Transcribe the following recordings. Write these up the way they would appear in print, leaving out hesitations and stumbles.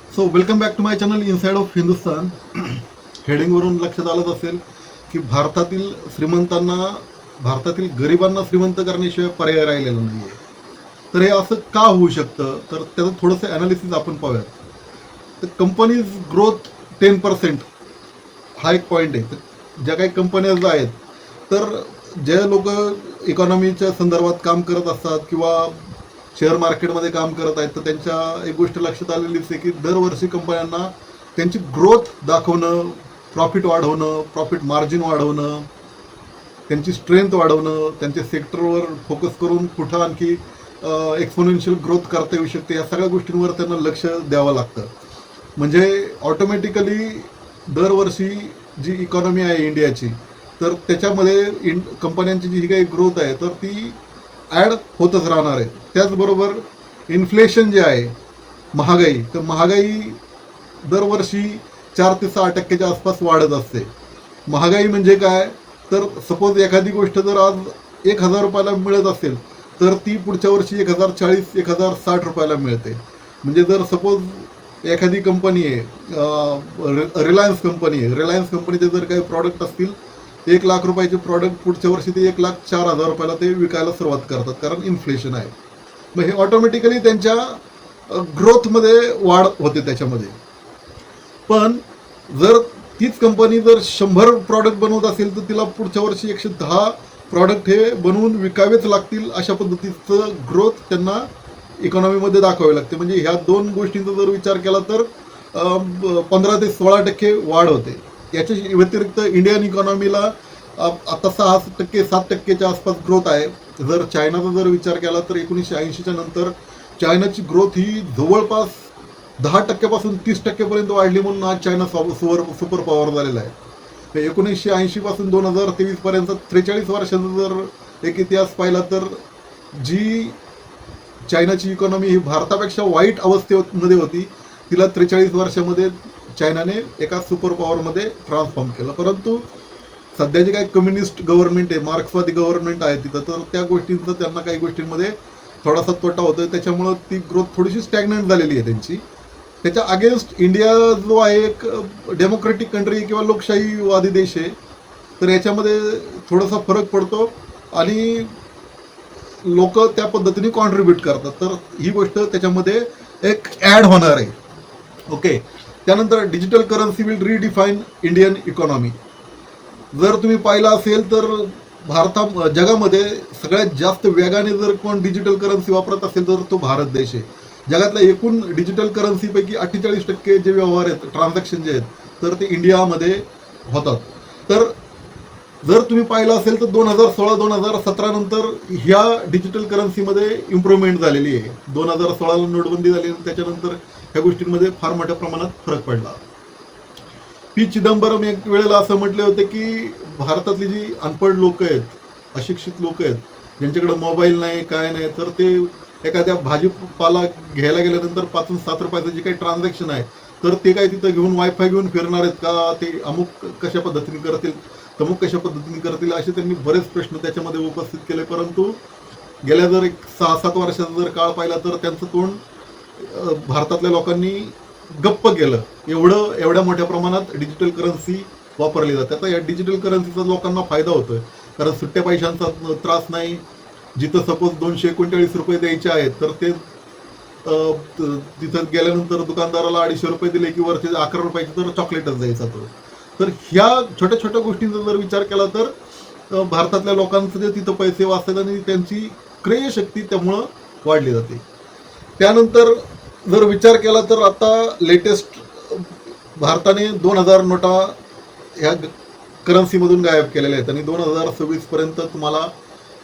So welcome back to my channel inside of Hindustan. हेडिंगवरून लक्षात आलंच असेल की भारतातील गरिबांना श्रीमंत करण्याशिवाय पर्याय राहिलेला नाही आहे. तर हे असं का होऊ शकतं, तर त्याचं थोडंसं ॲनालिसिस आपण पाहूयात. तर कंपनीज ग्रोथ 10% हा एक पॉईंट आहे. तर ज्या काही कंपन्याज आहेत, तर जे लोक इकॉनॉमीच्या संदर्भात काम करत असतात किंवा शेअर मार्केटमध्ये काम करत आहेत, तर त्यांच्या एक गोष्ट लक्षात आलेलीच आहे की दरवर्षी कंपन्यांना त्यांची ग्रोथ दाखवणं, प्रॉफिट वाढवणं, प्रॉफिट मार्जिन वाढवणं, त्यांची स्ट्रेंथ वाढवणं, त्यांच्या सेक्टरवर फोकस करून कुठं आणखी एक्सपोनेन्शियल ग्रोथ करता येऊ शकते, या सगळ्या गोष्टींवर त्यांना लक्ष द्यावं लागतं. म्हणजे ऑटोमॅटिकली दरवर्षी जी इकॉनॉमी आहे इंडियाची, तर त्याच्यामध्ये कंपन्यांची जी काही ग्रोथ आहे तर ती ॲड होतच राहणार आहे. त्याचबरोबर इन्फ्लेशन जे आहे, महागाई, तर महागाई दरवर्षी 4 ते 6% आसपास वाढत असते. महागाई म्हणजे काय, तर सपोज एखादी गोष्ट जर आज 1,000 रुपयाला मिळत असेल तर ती पुढच्या वर्षी 1,040 1,060 रुपयाला मिळते. म्हणजे जर सपोज एखादी कंपनी आहे, रिलायन्स कंपनी आहे, रिलायन्स कंपनीचे जर काही प्रॉडक्ट असतील, 1,00,000 रुपयाचे प्रॉडक्ट पुढच्या वर्षी ते 1,04,000 रुपयाला ते विकायला सुरुवात करतात, कारण इन्फ्लेशन आहे. मग हे ऑटोमॅटिकली त्यांच्या ग्रोथमध्ये वाढ होते त्याच्यामध्ये. पण जर तीच कंपनी जर 100 प्रॉडक्ट बनवत असेल तर तिला पुढच्या वर्षी 110 प्रॉडक्ट हे बनवून विकावेच लागतील, अशा पद्धतीचं ग्रोथ त्यांना इकॉनॉमीमध्ये दाखवावी लागते. म्हणजे ह्या दोन गोष्टींचा जर विचार केला तर 15 ते 16% वाढ होते. याच्या व्यतिरिक्त इंडियन इकॉनॉमीला आता 6% 7%च्या आसपास ग्रोथ आहे. जर चायनाचा जर विचार केला तर 1980च्या नंतर चायनाची ग्रोथ ही जवळपास 10%पासून 30%पर्यंत वाढली, म्हणून आज चायना सुपर पॉवर झालेला आहे. 1980 पासून 2023 पर्यंत 43 वर्षाचा जर एक इतिहास पाहिला तर जी चायनाची इकॉनॉमी ही भारतापेक्षा वाईट अवस्थेमध्ये होती, तिला 43 वर्षामध्ये चायनाने एका सुपर पॉवरमध्ये ट्रान्सफॉर्म केलं. परंतु सध्याचे काही कम्युनिस्ट गव्हर्नमेंट आहे, मार्क्सवादी गव्हर्नमेंट आहे तिथं, तर त्या गोष्टींचं त्यांना काही गोष्टींमध्ये थोडासा तोटा होतोय. त्याच्यामुळं ती ग्रोथ थोडीशी स्टॅग्नंट झालेली आहे त्यांची. त्याच्या अगेन्स्ट इंडिया जो आहे एक डेमोक्रेटिक कंट्री किंवा लोकशाहीवादी देश आहे, तर याच्यामध्ये थोडासा फरक पडतो आणि लोक त्या पद्धतीने कॉन्ट्रीब्यूट करतात. तर ही गोष्ट त्याच्यामध्ये एक ॲड होणार आहे. ओके. त्यानंतर digital currency will redefine Indian economy. जर तुम्ही पाहिलं असेल तर जगामध्ये सगळ्यात जास्त वेगाने जर कोण डिजिटल करन्सी वापरत असेल तर तो भारत देश आहे. जगातल्या एकूण डिजिटल करन्सीपैकी 48% जे व्यवहार आहेत, ट्रान्झॅक्शन जे आहेत, तर ते इंडियामध्ये होतात. तर जर तुम्ही पाहिलं असेल तर 2016-2017 नंतर ह्या डिजिटल करन्सीमध्ये इम्प्रूव्हमेंट झालेली आहे. 2016ला नोटबंदी झाली आणि त्याच्यानंतर ह्या गोष्टींमध्ये फार मोठ्या प्रमाणात फरक पडला. पी चिदंबरम एक वेळेला असं म्हटले होते की भारतातली जी अनपढ लोक आहेत, अशिक्षित लोक आहेत, ज्यांच्याकडे मोबाईल नाही काय नाही, तर ते एखाद्या भाजीपाला घ्यायला गेल्यानंतर 5 आणि 7 रुपयाचं जे काही ट्रान्झॅक्शन आहे, तर ते काय तिथं घेऊन वायफाय घेऊन फिरणार आहेत का, ते अमुक कशा पद्धतीने करतील, तमुक कशा पद्धतीने करतील, असे त्यांनी बरेच प्रश्न त्याच्यामध्ये उपस्थित केले. परंतु गेल्या जर 6-7 वर्षाचा जर काळ पाहिला तर त्यांचं तोंड भारतातल्या लोकांनी गप्प केलं. एवढ्या मोठ्या प्रमाणात डिजिटल करन्सी वापरली जाते. आता या डिजिटल करन्सीचा लोकांना फायदा होतोय, कारण सुट्ट्या पैशांचा त्रास नाही. जिथं सपोज 239 रुपये द्यायचे आहेत, तर ते तिथं गेल्यानंतर दुकानदाराला 250 रुपये दिले की वरचे 11 रुपयाचे तर चॉकलेटच द्यायचा तो. तर ह्या छोट्या छोट्या गोष्टींचा जर विचार केला तर भारतातल्या लोकांचे जे तिथं पैसे वाचतात आणि त्यांची क्रय शक्ती त्यामुळं वाढली जाते. त्यानंतर जर विचार केला तर आता लेटेस्ट भारताने 2,000 नोटा ह्या करन्सीमधून गायब केलेल्या आहेत आणि 2026 पर्यंत तुम्हाला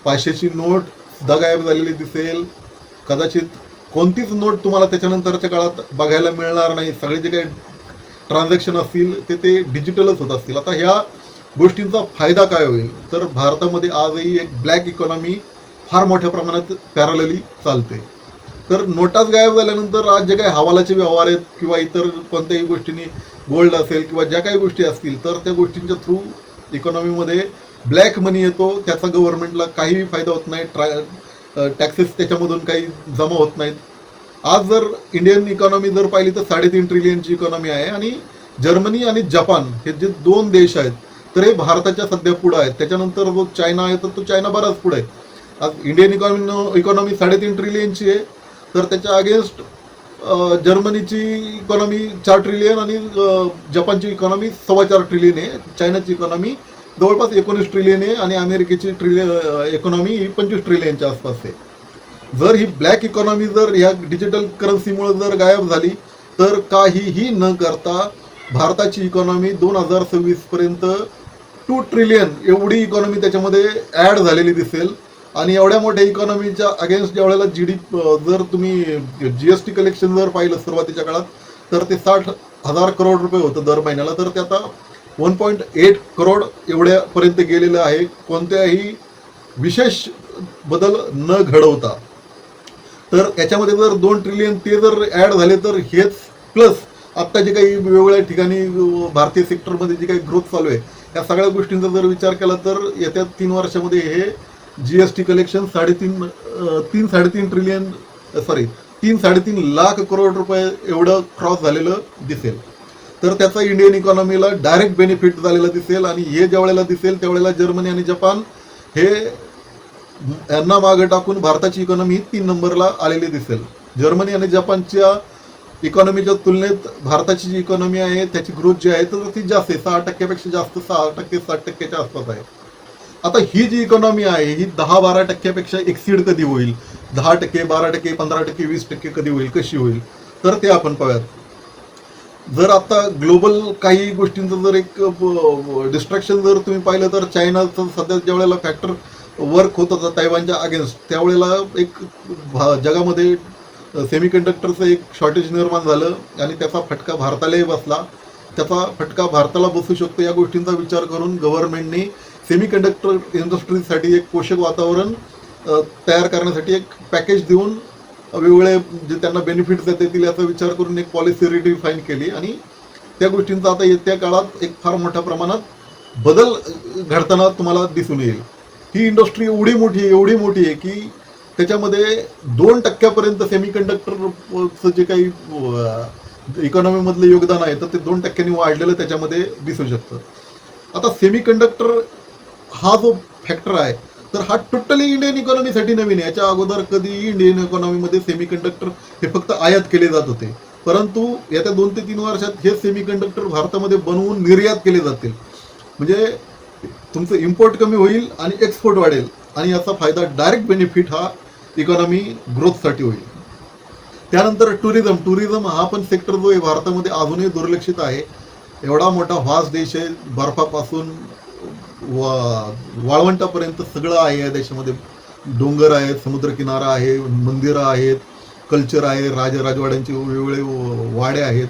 500ची नोट सुद्धा गायब झालेली दिसेल. कदाचित कोणतीच नोट तुम्हाला त्याच्यानंतरच्या काळात बघायला मिळणार नाही. सगळे जे काही ट्रान्झॅक्शन असतील ते डिजिटलच होत असतील. आता ह्या गोष्टींचा फायदा काय होईल, तर भारतामध्ये आजही एक ब्लॅक इकॉनॉमी फार मोठ्या प्रमाणात पॅरलली चालते. तर नोटाच गायब झाल्यानंतर आज जे काही हवालाचे व्यवहार आहेत किंवा इतर कोणत्याही गोष्टींनी, गोल्ड असेल किंवा ज्या काही गोष्टी असतील, तर त्या गोष्टींच्या थ्रू इकॉनॉमीमध्ये ब्लॅक मनी येतो. त्याचा गव्हर्नमेंटला काहीही फायदा होत नाही. टॅक्सेस त्याच्यामधून काही जमा होत नाहीत. आज जर इंडियन इकॉनॉमी जर पाहिली तर 3.5 ट्रिलियनची इकॉनॉमी आहे आणि जर्मनी आणि जपान हे जे दोन देश आहेत तर हे भारताच्या सध्या पुढे आहेत. त्याच्यानंतर जो चायना आहे तर तो चायना बराच पुढे आहे. आज इंडियन इकॉनॉमी 3.5 ट्रिलियनची आहे तर त्याच्या अगेन्स्ट जर्मनीची इकॉनॉमी 4 ट्रिलियन आणि जपानची इकॉनॉमी 4.25 ट्रिलियन आहे. चायनाची इकॉनॉमी जवळपास 19 ट्रिलियन आहे आणि अमेरिकेची इकॉनॉमी 25 ट्रिलियनच्या आसपास आहे. जर ही ब्लॅक इकॉनॉमी जर ह्या डिजिटल करन्सीमुळे जर गायब झाली तर काहीही न करता भारताची इकॉनॉमी 2026 पर्यंत 2 ट्रिलियन एवढी इकॉनॉमी त्याच्यामध्ये ॲड झालेली दिसेल. आणि एवढ्या मोठ्या इकॉनॉमीच्या अगेन्स्ट ज्या वेळेला जर तुम्ही जीएसटी कलेक्शन जर पाहिलं सुरुवातीच्या काळात तर ते 60,000 करोड रुपये होतं दर महिन्याला, तर ते आता 1.8 करोड एवढ्यापर्यंत गेलेलं आहे कोणत्याही विशेष बदल न घडवता. तर याच्यामध्ये जर 2 ट्रिलियन ते जर ॲड झाले तर हेच प्लस आत्ता जे काही वेगवेगळ्या ठिकाणी भारतीय सेक्टरमध्ये जी काही ग्रोथ चालू आहे या सगळ्या गोष्टींचा जर विचार केला तर येत्या 3 वर्षामध्ये हे जीएसटी कलेक्शन 3-3.5 लाख करोड रुपये एवढं क्रॉस झालेलं दिसेल. तर त्याचा इंडियन इकॉनॉमीला डायरेक्ट बेनिफिट झालेला दिसेल आणि हे ज्या वेळेला दिसेल त्यावेळेला जर्मनी आणि जपान हे यांना मागे टाकून भारताची इकॉनॉमी 3 नंबरला आलेली दिसेल. जर्मनी आणि जपानच्या इकॉनॉमीच्या तुलनेत भारताची जी इकॉनॉमी आहे त्याची ग्रोथ जी आहे तर ती जास्त आहे, 6% जास्त, 6%, 7%च्या आसपास आहे. आता ही जी इकॉनॉमी आहे ही 10-12% एक्सीड कधी होईल, 10%, 12%, 15%, 20% कधी होईल, कशी होईल, तर ते आपण पाहूयात. जर आता ग्लोबल काही गोष्टींचं जर एक डिस्ट्रॅक्शन जर तुम्ही पाहिलं तर चायनाचं सध्या ज्या वेळेला फॅक्टर वर्क होत होता तैवानच्या अगेन्स्ट त्यावेळेला एक जगामध्ये सेमीकंडक्टरचं एक शॉर्टेज निर्माण झालं आणि त्याचा फटका भारतालाही बसला. त्याचा फटका भारताला बसू शकतो या गोष्टींचा विचार करून गव्हर्नमेंटने सेमीकंडक्टर इंडस्ट्रीसाठी एक पोषक वातावरण तयार करण्यासाठी एक पॅकेज देऊन वेगवेगळे जे त्यांना बेनिफिट्स देता येतील याचा विचार करून एक पॉलिसी रिडिफाईन केली आणि त्या गोष्टींचा आता येत्या काळात एक फार मोठ्या प्रमाणात बदल घडताना तुम्हाला दिसून येईल. ही इंडस्ट्री एवढी मोठी आहे की त्याच्यामध्ये 2% सेमीकंडक्टरचं जे काही इकॉनॉमीमधलं योगदान आहे तर ते 2% वाढलेलं त्याच्यामध्ये दिसू शकतं. आता सेमीकंडक्टर हा जो फॅक्टर आहे तर हा टोटली इंडियन इकॉनॉमीसाठी नवीन आहे. याच्या अगोदर कधी इंडियन इकॉनॉमीमध्ये सेमीकंडक्टर हे फक्त आयात केले जात होते, परंतु येत्या 2 ते 3 वर्षात हे सेमीकंडक्टर भारतामध्ये बनवून निर्यात केले जातील. म्हणजे तुमचं इम्पोर्ट कमी होईल आणि एक्सपोर्ट वाढेल आणि याचा फायदा डायरेक्ट बेनिफिट हा इकॉनॉमी ग्रोथसाठी होईल. त्यानंतर टुरिझम हा पण सेक्टर जो आहे भारतामध्ये अजूनही दुर्लक्षित आहे. एवढा मोठा व्हास्ट देश आहे, बर्फापासून वाळवंटापर्यंत सगळं आहे या देशामध्ये. डोंगर आहेत, समुद्रकिनारा आहे, मंदिरं आहेत, कल्चर आहे, राजवाड्यांचे वेगवेगळे वाडे आहेत.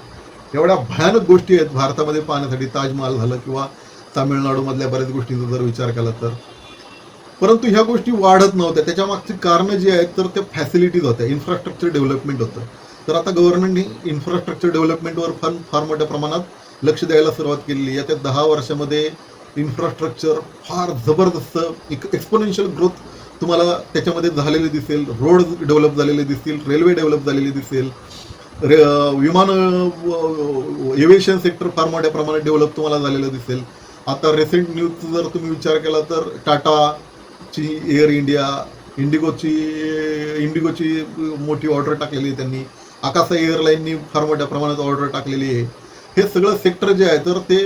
एवढ्या भयानक गोष्टी आहेत भारतामध्ये पाहण्यासाठी. ताजमहाल झालं किंवा तामिळनाडूमधल्या बऱ्याच गोष्टींचा जर विचार केला तर, परंतु ह्या गोष्टी वाढत नव्हत्या. त्याच्या मागची कारणं जी आहेत तर त्या फॅसिलिटीज होत्या, इन्फ्रास्ट्रक्चर डेव्हलपमेंट होतं. तर आता गव्हर्नमेंटने इन्फ्रास्ट्रक्चर डेव्हलपमेंटवर फार मोठ्या प्रमाणात लक्ष द्यायला सुरुवात केलेली. येत्या 10 वर्षामध्ये इन्फ्रास्ट्रक्चर फार जबरदस्त एक्सपोनेन्शियल ग्रोथ तुम्हाला त्याच्यामध्ये झालेली दिसेल. रोड डेव्हलप झालेले दिसतील, रेल्वे डेव्हलप झालेली दिसेल, विमान एव्हिएशन सेक्टर फार मोठ्या प्रमाणात डेव्हलप तुम्हाला झालेलं दिसेल. आता रिसेंट न्यूजचा जर तुम्ही विचार केला तर टाटाची एअर इंडिया, इंडिगोची मोठी ऑर्डर टाकलेली आहे त्यांनी, आकाशा एअरलाईननी फार मोठ्या प्रमाणात ऑर्डर टाकलेली आहे. हे सगळं सेक्टर जे आहे तर ते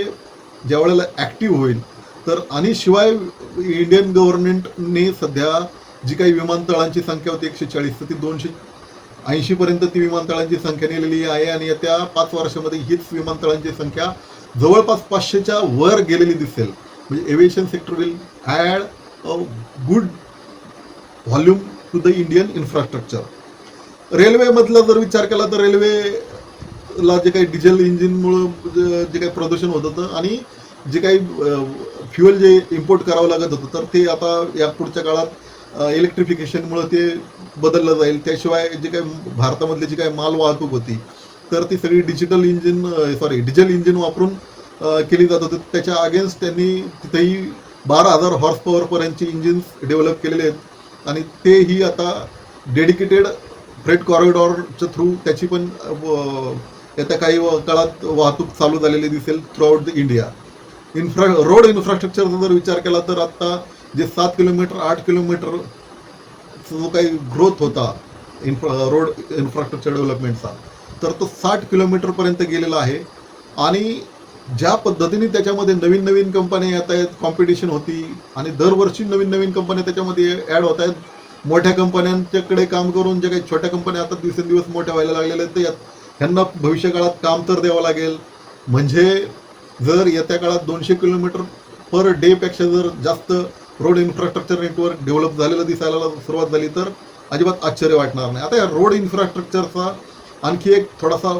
ज्या वेळेला ॲक्टिव्ह होईल तर, आणि शिवाय इंडियन गव्हर्नमेंटने सध्या जी काही विमानतळांची संख्या होती 140 तर ती 280 पर्यंत ती विमानतळांची संख्या नेलेली आहे आणि येत्या 5 वर्षामध्ये हीच विमानतळांची संख्या जवळपास 500च्या वर गेलेली दिसेल. म्हणजे aviation sector will add a good volume to the Indian infrastructure. रेल्वेमधला जर विचार केला तर रेल्वेला जे काही डिझेल इंजिनमुळं जे काही प्रदूषण होत होतं आणि जे काही फ्युएल जे इम्पोर्ट करावं लागत होतं तर ते आता या पुढच्या काळात इलेक्ट्रिफिकेशनमुळं ते बदललं जाईल. त्याशिवाय जे काही भारतामधली जी काही माल वाहतूक होती तर ती सगळी डिझेल इंजिन वापरून केली जात होती. त्याच्या अगेन्स्ट त्यांनी तिथेही 12,000 हॉर्स पॉवरपर्यंतची इंजिन्स डेव्हलप केलेले आहेत आणि तेही आता डेडिकेटेड फ्रेट कॉरिडॉरच्या थ्रू त्याची पण येत्या काही काळात वाहतूक चालू झालेली दिसेल थ्रूआउट द इंडिया. रोड इन्फ्रास्ट्रक्चरचा जर विचार केला तर आता जे 7 किलोमीटर 8 किलोमीटर जो काही ग्रोथ होता रोड इन्फ्रास्ट्रक्चर डेव्हलपमेंटचा, तर तो 60 किलोमीटरपर्यंत गेलेला आहे. आणि ज्या पद्धतीने त्याच्यामध्ये नवीन नवीन कंपन्या येत आहेत, कॉम्पिटिशन होती आणि दरवर्षी नवीन नवीन कंपन्या त्याच्यामध्ये ॲड होत आहेत. मोठ्या कंपन्यांच्याकडे काम करून जे काही छोट्या कंपन्या आता दिवसेंदिवस मोठ्या व्हायला लागलेल्या आहेत, तर ह्यांना भविष्यकाळात काम तर द्यावं लागेल. म्हणजे जर येत्या काळात 200 किलोमीटर पर डेपेक्षा जर जास्त रोड इन्फ्रास्ट्रक्चर नेटवर्क डेव्हलप झालेलं दिसायला सुरुवात झाली तर अजिबात आश्चर्य वाटणार नाही. आता या रोड इन्फ्रास्ट्रक्चरचा आणखी एक थोडासा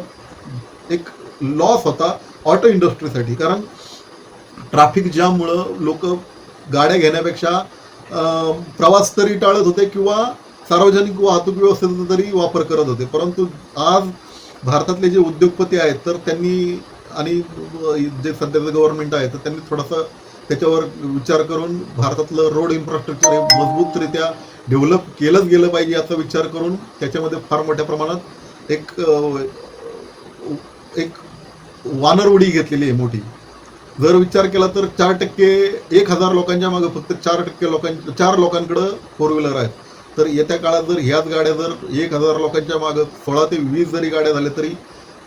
एक लॉस होता ऑटो इंडस्ट्रीसाठी, कारण ट्रॅफिक जाममुळं लोक गाड्या घेण्यापेक्षा प्रवास तरी टाळत होते किंवा सार्वजनिक वाहतूक व्यवस्थेचा तरी वापर करत होते. परंतु आज भारतातले जे उद्योगपती आहेत तर त्यांनी आणि जे सध्याचं गव्हर्नमेंट आहे तर त्यांनी थोडासा त्याच्यावर विचार करून भारतातलं रोड इन्फ्रास्ट्रक्चर हे मजबूतरित्या डेव्हलप केलंच गेलं पाहिजे याचा विचार करून त्याच्यामध्ये फार मोठ्या प्रमाणात एक वानरउडी घेतलेली आहे मोठी. जर विचार केला तर 4%, 1000 लोकांच्या मागे फक्त 4% 4 लोकांकडं 4 व्हीलर आहेत. तर येत्या काळात जर ह्याच गाड्या जर 1000 लोकांच्या मागे 16 ते 20 जरी गाड्या झाल्या तरी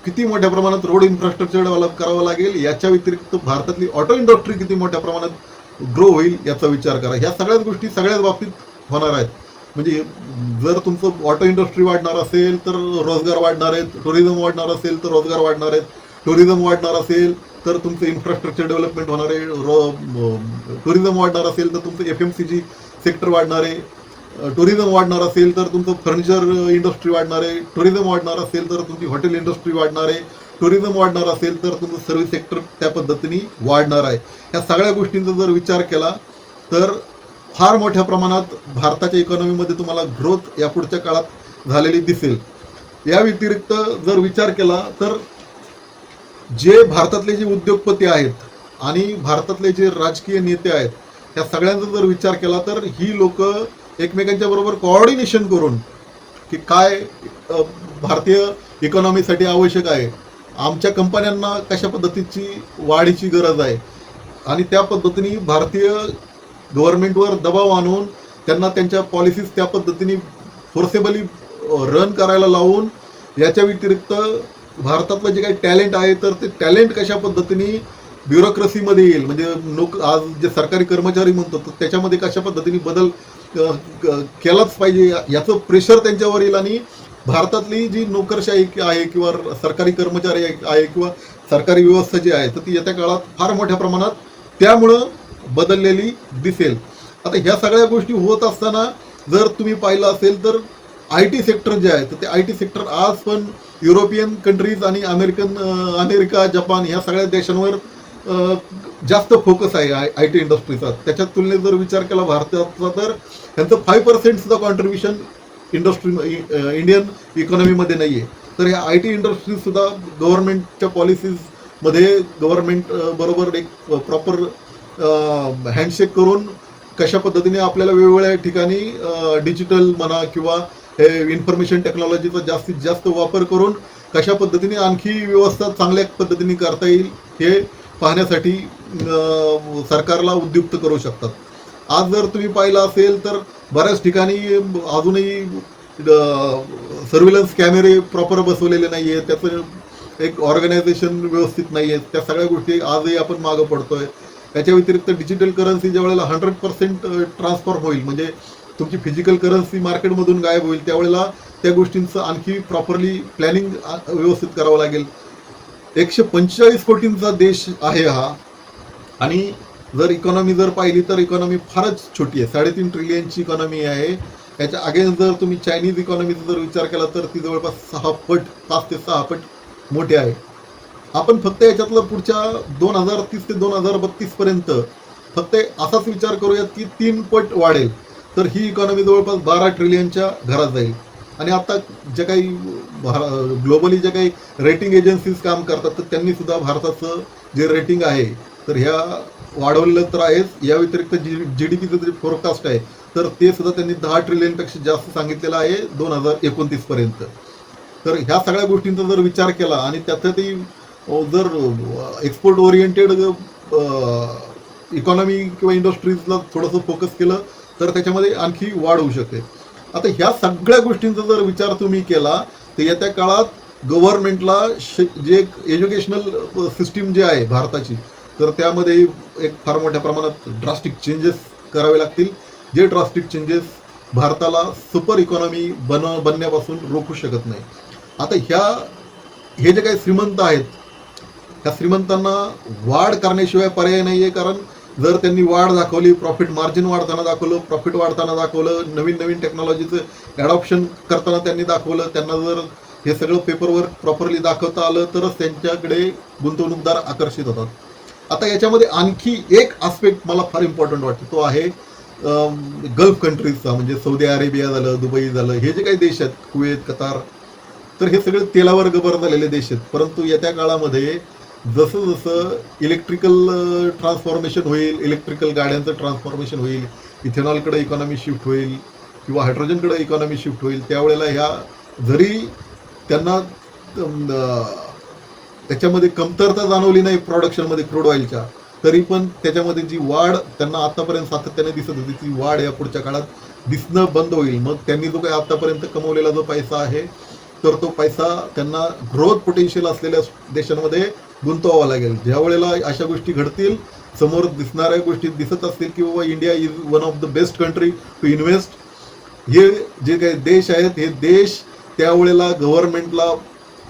किती मोठ्या प्रमाणात रोड इन्फ्रास्ट्रक्चर डेव्हलप करावं लागेल. याच्या व्यतिरिक्त भारतातली ऑटो इंडस्ट्री किती मोठ्या प्रमाणात ग्रो होईल याचा विचार करा. ह्या सगळ्याच गोष्टी सगळ्याच बाबतीत होणार आहेत. म्हणजे जर तुमचं ऑटो इंडस्ट्री वाढणार असेल तर रोजगार वाढणार आहेत, टुरिझम वाढणार असेल तर रोजगार वाढणार आहेत, टुरिझम वाढणार असेल तर तुमचं इन्फ्रास्ट्रक्चर डेव्हलपमेंट होणार आहे, टुरिझम वाढणार असेल तर तुमचं FMCG सेक्टर वाढणार आहे, टुरिझम वाढणार असेल तर तुमचं फर्निचर इंडस्ट्री वाढणार आहे, टुरिझम वाढणार असेल तर तुमची हॉटेल इंडस्ट्री वाढणार आहे, टुरिझम वाढणार असेल तर तुमचं सर्व्हिस सेक्टर त्या पद्धतीने वाढणार आहे. ह्या सगळ्या गोष्टींचा जर विचार केला तर फार मोठ्या प्रमाणात भारताच्या इकॉनॉमीमध्ये तुम्हाला ग्रोथ या पुढच्या काळात झालेली दिसेल. या व्यतिरिक्त जर विचार केला तर जे भारतातले जे उद्योगपती आहेत आणि भारतातले जे राजकीय नेते आहेत ह्या सगळ्यांचा जर विचार केला तर ही लोक एकमेकांच्या बरोबर कोऑर्डिनेशन करून की काय भारतीय इकॉनॉमीसाठी आवश्यक आहे, आमच्या कंपन्यांना कशा पद्धतीची वाढीची गरज आहे आणि त्या पद्धतीने भारतीय गव्हर्नमेंटवर दबाव आणून त्यांना त्यांच्या पॉलिसीज त्या पद्धतीने फोर्सेबली रन करायला लावून याच्या व्यतिरिक्त भारतातलं जे काही टॅलेंट आहे तर ते टॅलेंट कशा पद्धतीने ब्युरोक्रेसीमध्ये येईल. म्हणजे आज जे सरकारी कर्मचारी म्हणतो तर त्याच्यामध्ये कशा पद्धतीने बदल केलाच पाहिजे याचं प्रेशर त्यांच्यावर येईल. आणि भारतातली जी नोकरशाही आहे किंवा सरकारी कर्मचारी आहे किंवा सरकारी व्यवस्था जी आहे तर ती येत्या काळात फार मोठ्या प्रमाणात त्यामुळं बदललेली दिसेल. आता ह्या सगळ्या गोष्टी होत असताना जर तुम्ही पाहिलं असेल तर IT सेक्टर जे आहे तर ते IT सेक्टर आज पण युरोपियन कंट्रीज आणि अमेरिका, जपान ह्या सगळ्या देशांवर जास्त फोकस आहे IT इंडस्ट्रीचा. त्याच्या तुलनेत जर विचार केला भारताचा तर त्यांचं 5% सुद्धा कॉन्ट्रीब्युशन इंडियन इकॉनॉमीमध्ये नाही आहे. तर ह्या IT इंडस्ट्री सुद्धा गव्हर्नमेंटच्या पॉलिसीजमध्ये गव्हर्नमेंट बरोबर एक प्रॉपर हँडशेक करून कशा पद्धतीने आपल्याला वेगवेगळ्या ठिकाणी डिजिटल म्हणा किंवा हे इन्फॉर्मेशन टेक्नॉलॉजीचा जास्तीत जास्त वापर करून कशा पद्धतीने आणखी व्यवस्था चांगल्या पद्धतीने करता येईल हे पाहण्यासाठी सरकारला उद्युक्त करू शकतात. आज जर तुम्ही पाहिलं असेल तर बऱ्याच ठिकाणी अजूनही सर्व्हिलन्स कॅमेरे प्रॉपर बसवलेले नाही आहेत, त्याचं एक ऑर्गनायझेशन व्यवस्थित नाही आहे. त्या सगळ्या गोष्टी आजही आपण मागं पडतोय. त्याच्या व्यतिरिक्त डिजिटल करन्सी ज्या वेळेला 100% ट्रान्सफॉर्म होईल म्हणजे तुमची फिजिकल करन्सी मार्केटमधून गायब होईल त्यावेळेला त्या गोष्टींचं आणखी प्रॉपरली प्लॅनिंग व्यवस्थित करावं लागेल. 145 कोटींचा देश आहे हा आणि जर इकॉनॉमी जर पाहिली तर इकॉनॉमी फारच छोटी आहे. 3.5 ट्रिलियनची इकॉनॉमी आहे. याच्या अगेन्स्ट जर तुम्ही चायनीज इकॉनॉमीचा जर विचार केला तर ती जवळपास 5 ते 6 पट मोठी आहे. आपण फक्त याच्यातलं पुढच्या 2030 ते 2032 पर्यंत फक्त असाच विचार करूयात की 3 पट वाढेल तर ही इकॉनॉमी जवळपास 12 ट्रिलियनच्या घरात जाईल. आणि आता जे काही ग्लोबली जे काही रेटिंग एजन्सीज काम करतात तर त्यांनी सुद्धा भारताचं जे रेटिंग आहे तर ह्या वाढवलेलं तर आहेच. या व्यतिरिक्त GDPचं जे फोरकास्ट आहे तर ते सुद्धा त्यांनी 10 ट्रिलियनपेक्षा जास्त सांगितलेलं आहे 2029 पर्यंत. तर ह्या सगळ्या गोष्टींचा जर विचार केला आणि त्यातही जर एक्सपोर्ट ओरिएंटेड इकॉनॉमी किंवा इंडस्ट्रीजला थोडंसं फोकस केलं तर त्याच्यामध्ये आणखी वाढ होऊ शकते. आता ह्या सगळ्या गोष्टींचा जर विचार तुम्ही केला तर येत्या काळात गव्हर्नमेंटला जे एज्युकेशनल सिस्टीम जे आहे भारताची, तर त्यामध्ये एक फार मोठ्या प्रमाणात ड्रास्टिक चेंजेस करावे लागतील, जे ड्रास्टिक चेंजेस भारताला सुपर इकॉनॉमी बनण्यापासून रोखू शकत नाही. आता हे जे काही श्रीमंत आहेत, त्या श्रीमंतांना वाढ करण्याशिवाय पर्याय नाही आहे. कारण जर त्यांनी वाढ दाखवली, प्रॉफिट मार्जिन वाढताना दाखवलं, प्रॉफिट वाढताना दाखवलं, नवीन नवीन टेक्नॉलॉजीचं ॲडॉप्शन करताना त्यांनी दाखवलं, त्यांना जर हे सगळं पेपरवर्क प्रॉपरली दाखवता आलं तरच त्यांच्याकडे गुंतवणूकदार आकर्षित होतात. आता याच्यामध्ये आणखी एक आस्पेक्ट मला फार इम्पॉर्टंट वाटतो, तो आहे गल्फ कंट्रीजचा, म्हणजे सौदी अरेबिया झालं, दुबई झालं, हे जे काही देश आहेत, कुवेत, कतार, तर हे सगळे तेलावर गबर झालेले देश आहेत. परंतु येत्या काळामध्ये जसं जसं इलेक्ट्रिकल ट्रान्सफॉर्मेशन होईल, इलेक्ट्रिकल गाड्यांचं ट्रान्सफॉर्मेशन होईल, इथेनॉलकडे इकॉनॉमी शिफ्ट होईल किंवा हायड्रोजनकडे इकॉनॉमी शिफ्ट होईल, त्यावेळेला ह्या जरी त्यांना त्याच्यामध्ये कमतरता जाणवली नाही प्रोडक्शनमध्ये क्रूड ऑइलच्या, तरी पण त्याच्यामध्ये जी वाढ त्यांना आतापर्यंत सातत्याने दिसत होती ती वाढ या पुढच्या काळात दिसणं बंद होईल. मग त्यांनी जो काही आतापर्यंत कमवलेला जो पैसा आहे तर तो पैसा त्यांना ग्रोथ पोटेन्शियल असलेल्या देशांमध्ये गुंतवावा लागेल. ज्या वेळेला अशा गोष्टी घडतील, समोर दिसणाऱ्या गोष्टी दिसत असतील की बाबा India is one of the best country to invest, हे जे काही देश आहेत हे देश त्यावेळेला गव्हर्नमेंटला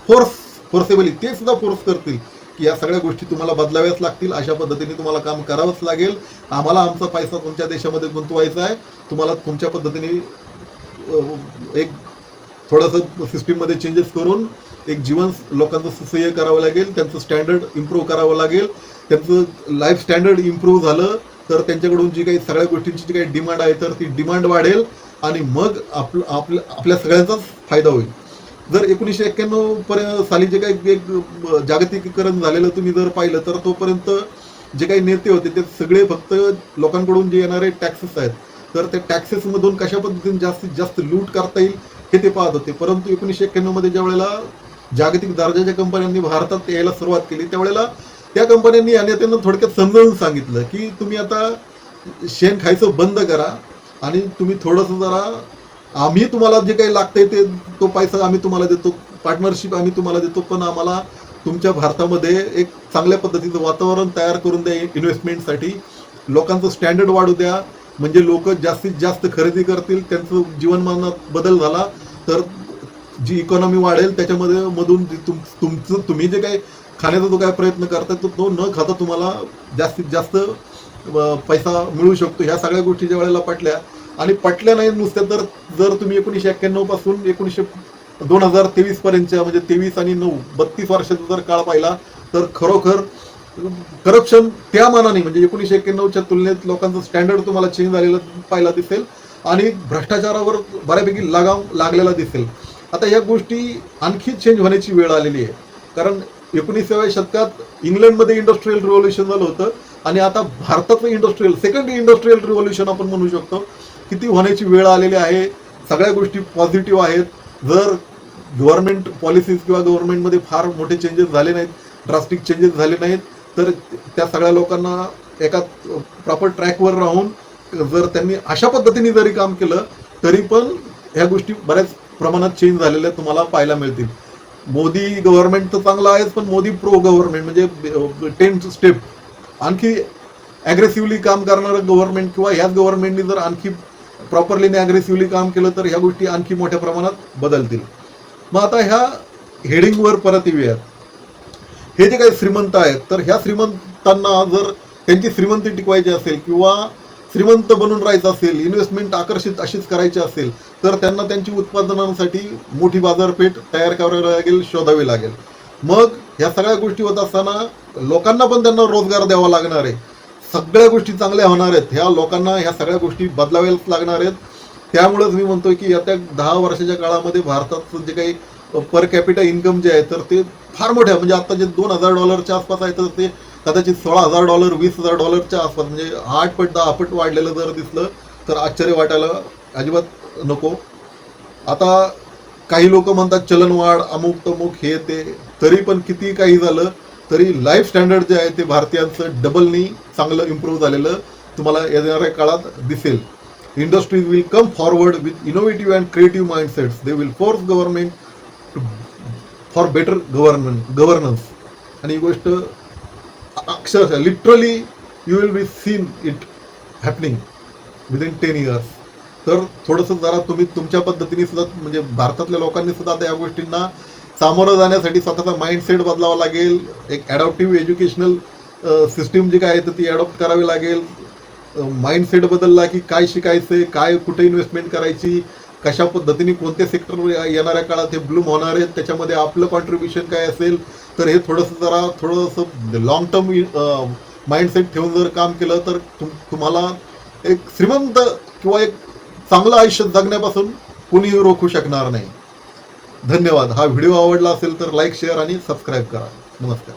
फोर्सेबली ते सुद्धा फोर्स करतील की या सगळ्या गोष्टी तुम्हाला बदलाव्याच लागतील, अशा पद्धतीने तुम्हाला काम करावंच लागेल, आम्हाला आमचा पैसा तुमच्या देशामध्ये गुंतवायचा आहे, तुम्हाला तुमच्या पद्धतीने एक थोडंसं सिस्टीममध्ये चेंजेस करून एक जीवन लोकांचं सुसह्य करावं लागेल, त्यांचं स्टँडर्ड इम्प्रूव्ह करावं लागेल. त्यांचं लाईफ स्टँडर्ड इम्प्रूव्ह झालं तर त्यांच्याकडून जी काही सगळ्या गोष्टींची जी काही डिमांड आहे तर ती डिमांड वाढेल आणि मग आपल्या सगळ्यांचाच फायदा होईल. जर 1991 साली जे काही एक जागतिकीकरण झालेलं तुम्ही जर पाहिलं तर तोपर्यंत जे काही नेते होते ते सगळे फक्त लोकांकडून जे येणारे टॅक्सेस आहेत तर त्या टॅक्सेसमधून कशा पद्धतीने जास्तीत जास्त लूट करता येईल हे ते पाहत होते. परंतु 1991 मध्ये ज्या वेळेला जागतिक दर्जाच्या कंपन्यांनी भारतात यायला सुरुवात केली त्यावेळेला त्या कंपन्यांनी आणि त्यांना थोडक्यात समजावून सांगितलं की तुम्ही आता शेण खायचं बंद करा आणि तुम्ही थोडंसं जरा आम्ही तुम्हाला जे काही लागतंय ते तो पैसा आम्ही तुम्हाला देतो, पार्टनरशिप आम्ही तुम्हाला देतो, पण आम्हाला तुमच्या भारतामध्ये एक चांगल्या पद्धतीचं वातावरण तयार करून द्या इन्व्हेस्टमेंटसाठी, लोकांचं स्टँडर्ड वाढू द्या, म्हणजे लोक जास्तीत जास्त खरेदी करतील, त्यांचं जीवनमानात बदल झाला तर जी इकॉनॉमी वाढेल त्याच्यामध्ये मधून तुम्ही जे काही खाण्याचा जो काय प्रयत्न करताय तो न खाता तुम्हाला जास्तीत जास्त पैसा मिळू शकतो. ह्या सगळ्या गोष्टी ज्या वेळेला पटल्या आणि पटल्या नाही नुसत्या, तर जर तुम्ही 1991 पासून 2023 पर्यंतच्या म्हणजे 23 आणि 9 32 वर्षाचा जर काळ पाहिला तर खरोखर करप्शन त्या मानाने म्हणजे 1991च्या तुलनेत लोकांचं स्टँडर्ड तुम्हाला चेंज झालेलं पाहायला दिसेल आणि भ्रष्टाचारावर बऱ्यापैकी लगाम लागलेला दिसेल. आता या गोष्टी आणखी चेंज होण्याची वेळ आलेली आहे, कारण 19व्या शतकात इंग्लंडमध्ये इंडस्ट्रियल रिव्होल्युशन झालं होतं आणि आता भारताचं सेकंड इंडस्ट्रियल रिव्होल्युशन आपण म्हणू शकतो किती होण्याची वेळ आलेली आहे. सगळ्या गोष्टी पॉझिटिव्ह आहेत. जर गव्हर्नमेंट पॉलिसीज किंवा गव्हर्नमेंटमध्ये फार मोठे चेंजेस झाले नाहीत, ड्रास्टिक चेंजेस झाले नाहीत, तर त्या सगळ्या लोकांना एका प्रॉपर ट्रॅकवर राहून जर त्यांनी अशा पद्धतीने जरी काम केलं तरी पण ह्या गोष्टी बऱ्याच प्रमाणात चेंज झालेल्या तुम्हाला पाहायला मिळतील. मोदी गव्हर्नमेंट तर चांगलं आहेच, पण मोदी प्रो गव्हर्नमेंट म्हणजे 10 स्टेप आणखी ॲग्रेसिव्हली काम करणारं गव्हर्नमेंट किंवा ह्याच गव्हर्नमेंटनी जर आणखी प्रॉपरली ॲग्रेसिव्हली काम केलं तर ह्या गोष्टी आणखी मोठ्या प्रमाणात बदलतील. मग आता ह्या हेडिंगवर परत येऊयात. हे जे काही श्रीमंत आहेत तर ह्या श्रीमंतांना जर त्यांची श्रीमंती टिकवायची असेल किंवा श्रीमंत बनून राहायचं असेल, इन्व्हेस्टमेंट आकर्षित अशीच करायची असेल तर त्यांना त्यांची उत्पादनांसाठी मोठी बाजारपेठ तयार करावी लागेल, शोधावी लागेल. मग ह्या सगळ्या गोष्टी होत असताना लोकांना पण त्यांना रोजगार द्यावा लागणार आहे. सगळ्या गोष्टी चांगल्या होणार आहेत, ह्या लोकांना ह्या सगळ्या गोष्टी बदलाव्याच लागणार आहेत. त्यामुळेच मी म्हणतोय की येत्या 10 वर्षाच्या काळामध्ये भारताचं जे काही पर कॅपिटा इन्कम जे आहे तर ते फार मोठ्या म्हणजे आता जे $2,000 आसपास आहे तर ते कदाचित $16,000 $20,000 आसपास म्हणजे 8 पट 10 पट वाढलेलं जर दिसलं तर आश्चर्य वाटायला अजिबात नको. आता काही लोक म्हणतात चलनवाढ अमुक तमुक हे ते, तरी पण किती काही झालं तरी लाईफ स्टँडर्ड जे आहे ते भारतीयांचं डबलनी चांगलं इम्प्रूव्ह झालेलं तुम्हाला येणाऱ्या काळात दिसेल. Industries will come forward with innovative and creative mindsets. They will force government to for better governance. आणि ही गोष्ट अक्षरशः literally you will be seen it happening within 10 years. तर थोडंसं जरा तुम्ही तुमच्या पद्धतीने सुद्धा म्हणजे भारतातल्या लोकांनी सुद्धा आता या गोष्टींना सामोरं जाण्यासाठी स्वतःचा माइंडसेट बदलावा लागेल. एक ॲडॉप्टिव्ह एज्युकेशनल सिस्टीम जी काय आहे तर ती ॲडॉप्ट करावी लागेल. माइंडसेट बदलला की काय शिकायचं, काय कुठे इन्व्हेस्टमेंट करायची, कशा पद्धतीने कोणत्या सेक्टर येणाऱ्या काळात हे ब्लूम होणार आहेत, त्याच्यामध्ये आपलं कॉन्ट्रीब्युशन काय असेल. तर हे थोडंसं लॉंग टर्म माइंडसेट ठेवून जर काम केलं तर तुम्हाला एक श्रीमंत किंवा एक चांगलं आयुष्य जगण्यापासून कुणीही रोखू शकणार नाही. धन्यवाद. हा व्हिडिओ आवडला असेल तर लाईक, शेअर आणि सबस्क्राईब करा. नमस्कार.